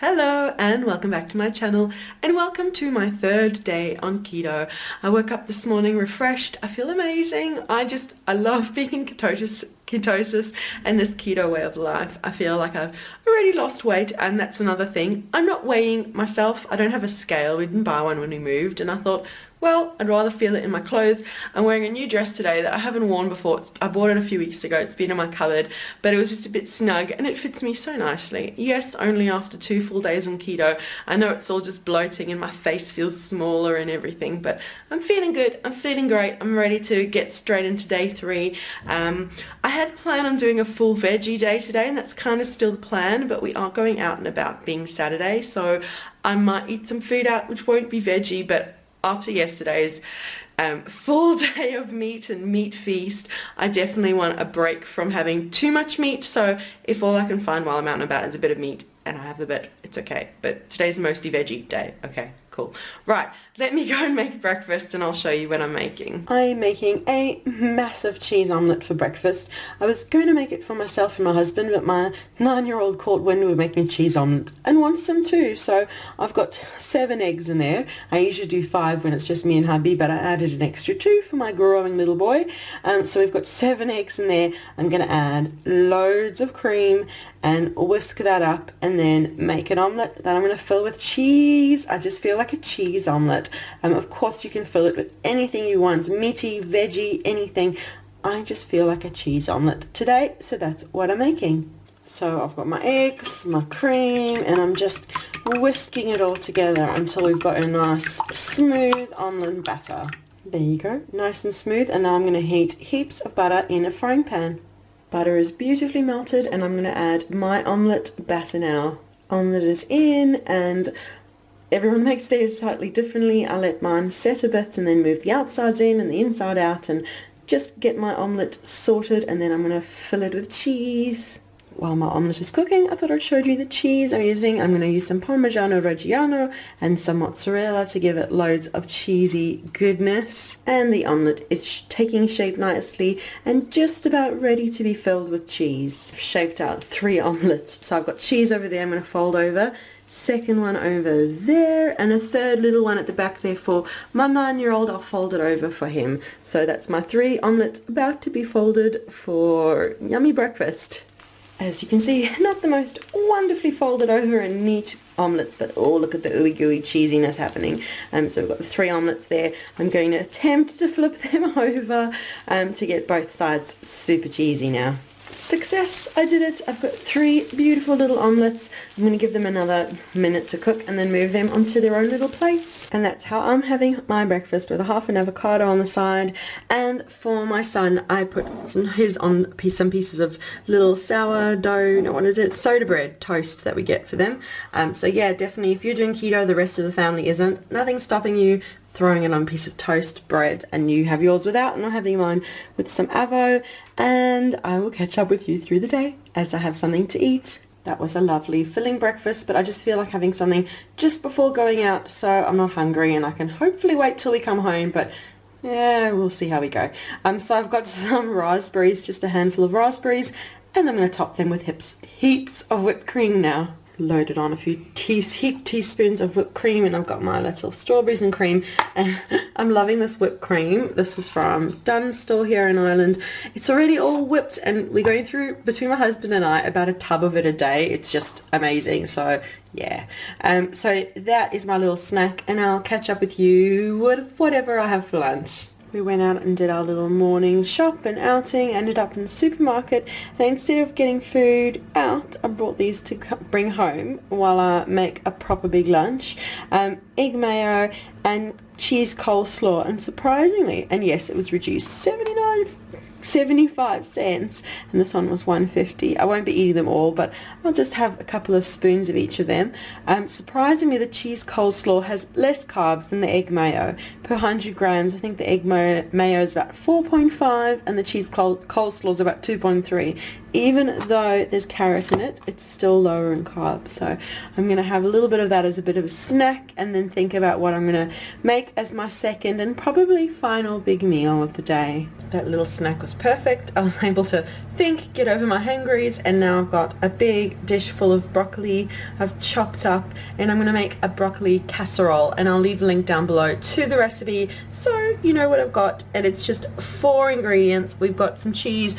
Hello and welcome back to my channel and welcome to my third day on keto. I woke up this morning refreshed. I feel amazing. I love being in ketosis and this keto way of life. I feel like I've already lost weight, and that's another thing. I'm not weighing myself. I don't have a scale. We didn't buy one when we moved, and I thought, well, I'd rather feel it in my clothes. I'm wearing a new dress today that I haven't worn before. I bought it a few weeks ago. It's been in my cupboard, but it was just a bit snug and it fits me so nicely. Yes, only after 2 full days on keto. I know it's all just bloating and my face feels smaller and everything, but I'm feeling good. I'm feeling great. I'm ready to get straight into day 3. I had planned on doing a full veggie day today, and that's kind of still the plan, but we are going out and about being Saturday, so I might eat some food out which won't be veggie, but after yesterday's full day of meat and meat feast, I definitely want a break from having too much meat. So if all I can find while I'm out and about is a bit of meat and I have a bit, it's okay. But today's mostly veggie day. Okay, cool. Right, let me go and make breakfast and I'll show you what I'm making. I'm making a massive cheese omelette for breakfast. I was going to make it for myself and my husband, but my 9-year-old caught wind we were making cheese omelette and wants some too. So I've got 7 eggs in there. I usually do 5 when it's just me and hubby, but I added an extra 2 for my growing little boy. So we've got 7 eggs in there. I'm going to add loads of cream and whisk that up and then make an omelette that I'm going to fill with cheese. I just feel like a cheese omelette. Of course you can fill it with anything you want, meaty, veggie, anything. I just feel like a cheese omelette today, so that's what I'm making. So I've got my eggs, my cream, and I'm just whisking it all together until we've got a nice smooth omelette batter. There you go, nice and smooth. And now I'm going to heat heaps of butter in a frying pan. Butter is beautifully melted and I'm going to add my omelette batter now. Omelette is in, and everyone makes theirs slightly differently. I let mine set a bit and then move the outsides in and the inside out and just get my omelette sorted, and then I'm going to fill it with cheese. While my omelette is cooking, I thought I'd show you the cheese I'm using. I'm going to use some Parmigiano Reggiano and some mozzarella to give it loads of cheesy goodness. And the omelette is taking shape nicely and just about ready to be filled with cheese. I've shaped out 3 omelettes. So I've got cheese over there I'm going to fold over. Second one over there, and a third little one at the back there for my 9-year-old. I'll fold it over for him. So that's my 3 omelettes about to be folded for yummy breakfast. As you can see, not the most wonderfully folded over and neat omelettes, but oh, look at the ooey gooey cheesiness happening. So we've got the 3 omelettes there. I'm going to attempt to flip them over to get both sides super cheesy now. Success! I did it. I've got 3 beautiful little omelettes. I'm going to give them another minute to cook and then move them onto their own little plates. And that's how I'm having my breakfast, with a half an avocado on the side. And for my son, I put some pieces of little sourdough, no, what is it? Soda bread toast that we get for them. So yeah, definitely if you're doing keto, the rest of the family isn't. Nothing's stopping you throwing it on a piece of toast bread, and you have yours without, and I'm having mine with some avo, and I will catch up with you through the day as I have something to eat. That was a lovely filling breakfast, but I just feel like having something just before going out so I'm not hungry and I can hopefully wait till we come home, but yeah, we'll see how we go. So I've got some raspberries, just a handful of raspberries, and I'm going to top them with heaps of whipped cream now. Loaded on a few heaped teaspoons of whipped cream, and I've got my little strawberries and cream, and I'm loving this whipped cream. This was from Dunn's store here in Ireland. It's already all whipped, and we're going through, between my husband and I, about a tub of it a day. It's just amazing. So yeah, so that is my little snack, and I'll catch up with you with whatever I have for lunch. We went out and did our little morning shop and outing, ended up in the supermarket, and instead of getting food out, I brought these to bring home while I make a proper big lunch. Egg mayo and cheese coleslaw, and surprisingly, and yes, it was reduced 75 cents, and this one was $1.50. I won't be eating them all, but I'll just have a couple of spoons of each of them. Surprisingly, the cheese coleslaw has less carbs than the egg mayo, per 100 grams. I think the egg mayo is about 4.5 and the cheese coleslaw is about 2.3. Even though there's carrot in it, it's still lower in carbs. So I'm going to have a little bit of that as a bit of a snack and then think about what I'm going to make as my second and probably final big meal of the day. That little snack was perfect. I was able to think, get over my hangries, and now I've got a big dish full of broccoli I've chopped up, and I'm going to make a broccoli casserole, and I'll leave a link down below to the recipe so you know what I've got. And it's just 4 ingredients. We've got some cheese,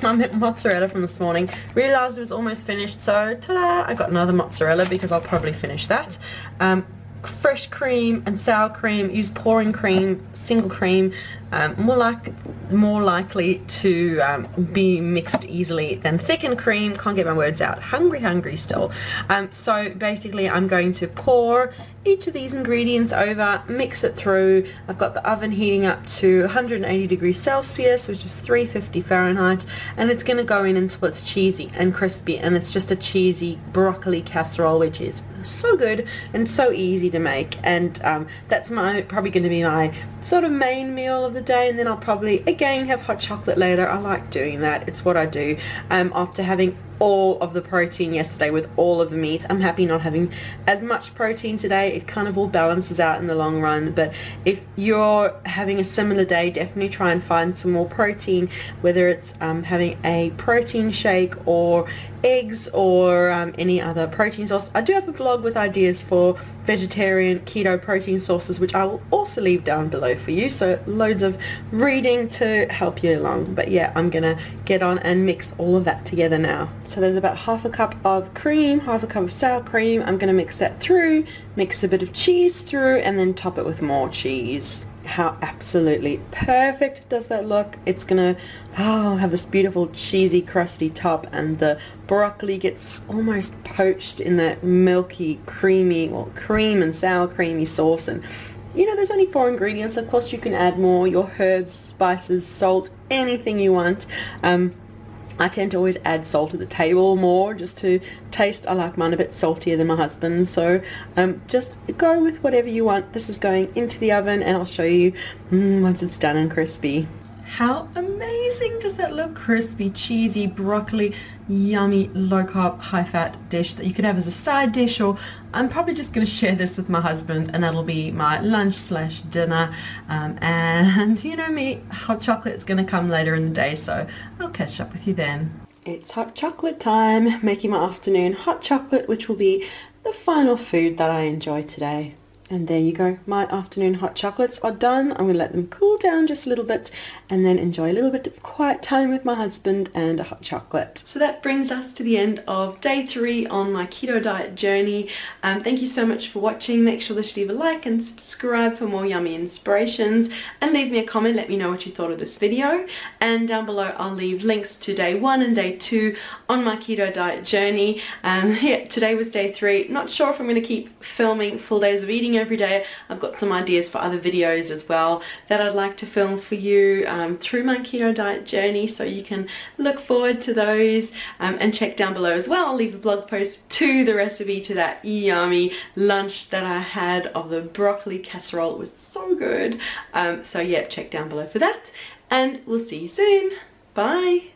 my mozzarella from this morning, realized it was almost finished, so ta-da, I got another mozzarella because I'll probably finish that. Fresh cream and sour cream. Use pouring cream, single cream, more likely to be mixed easily than thickened cream. Can't get my words out. Hungry still. So basically I'm going to pour each of these ingredients over, mix it through. I've got the oven heating up to 180 degrees Celsius, which is 350 Fahrenheit, and it's going to go in until it's cheesy and crispy, and it's just a cheesy broccoli casserole, which is so good and so easy to make. And that's probably going to be my sort of main meal of the day, and then I'll probably again have hot chocolate later. I like doing that. It's what I do after having all of the protein yesterday with all of the meat. I'm happy not having as much protein today. It kind of all balances out in the long run. But if you're having a similar day, definitely try and find some more protein, whether it's having a protein shake or eggs or any other protein source. I do have a blog with ideas for vegetarian keto protein sources, which I will also leave down below for you, so loads of reading to help you along. But yeah, I'm gonna get on and mix all of that together now. So there's about half a cup of cream, half a cup of sour cream. I'm gonna mix that through, mix a bit of cheese through, and then top it with more cheese. How absolutely perfect does that look? It's gonna have this beautiful cheesy crusty top, and the broccoli gets almost poached in that milky creamy, well, cream and sour creamy sauce. And you know, there's only 4 ingredients. Of course you can add more, your herbs, spices, salt, anything you want. I tend to always add salt at the table more just to taste. I like mine a bit saltier than my husband, so just go with whatever you want. This is going into the oven, and I'll show you once it's done and crispy. How amazing does that look? Crispy, cheesy, broccoli, yummy, low-carb, high-fat dish that you could have as a side dish, or I'm probably just going to share this with my husband, and that'll be my lunch/dinner. And you know me, hot chocolate's going to come later in the day, so I'll catch up with you then. It's hot chocolate time, making my afternoon hot chocolate, which will be the final food that I enjoy today. And there you go, my afternoon hot chocolates are done. I'm going to let them cool down just a little bit and then enjoy a little bit of quiet time with my husband and a hot chocolate. So that brings us to the end of day 3 on my keto diet journey. Thank you so much for watching. Make sure that you leave a like and subscribe for more yummy inspirations, and leave me a comment. Let me know what you thought of this video, and down below I'll leave links to day 1 and day 2 on my keto diet journey. Yeah, today was day 3. Not sure if I'm going to keep filming full days of eating every day. I've got some ideas for other videos as well that I'd like to film for you through my keto diet journey, so you can look forward to those, and check down below as well. I'll leave a blog post to the recipe to that yummy lunch that I had of the broccoli casserole. It was so good. So yeah, check down below for that, and we'll see you soon. Bye.